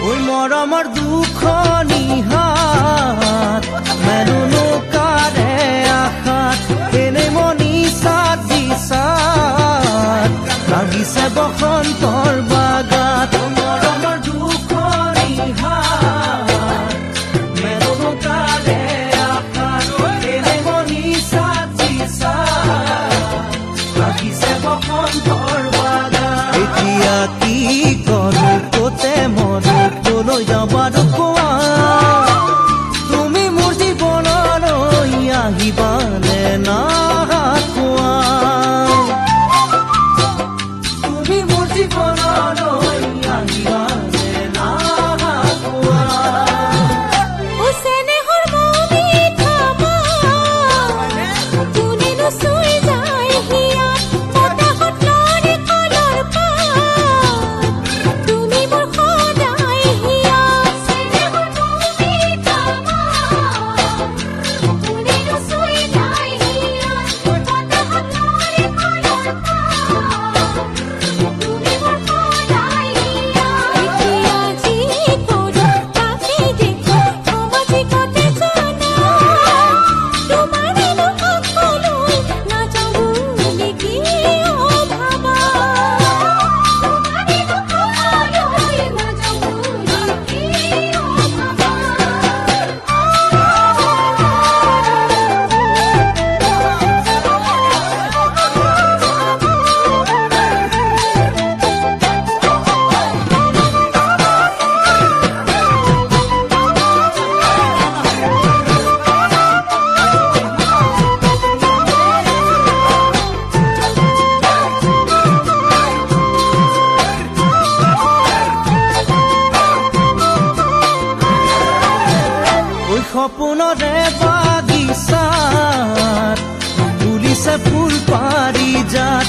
ওই মৰমৰ দুখনি হাত মেলুনো কাৰে আশাত এনেই মনি চাত দিছাত লাগিছে বসন্তৰ বাগাত মৰমৰ দুখনি হাত মেলুনো কাৰে আশাত এনেই মনি চাত দিছাত লাগিছে বসন্তৰ বাগাত এতিয়া কি কৰো কতে মৰো কলৈ যাবাৰো কোৱা তুমি মোৰ জীৱনলৈ আহিবানে না কোৱা তুমি মোৰ জীৱনলৈ আহিবানে না কোৱা সপোনৰে বাগিচাত ফুলিছে ফুল পাৰি যাত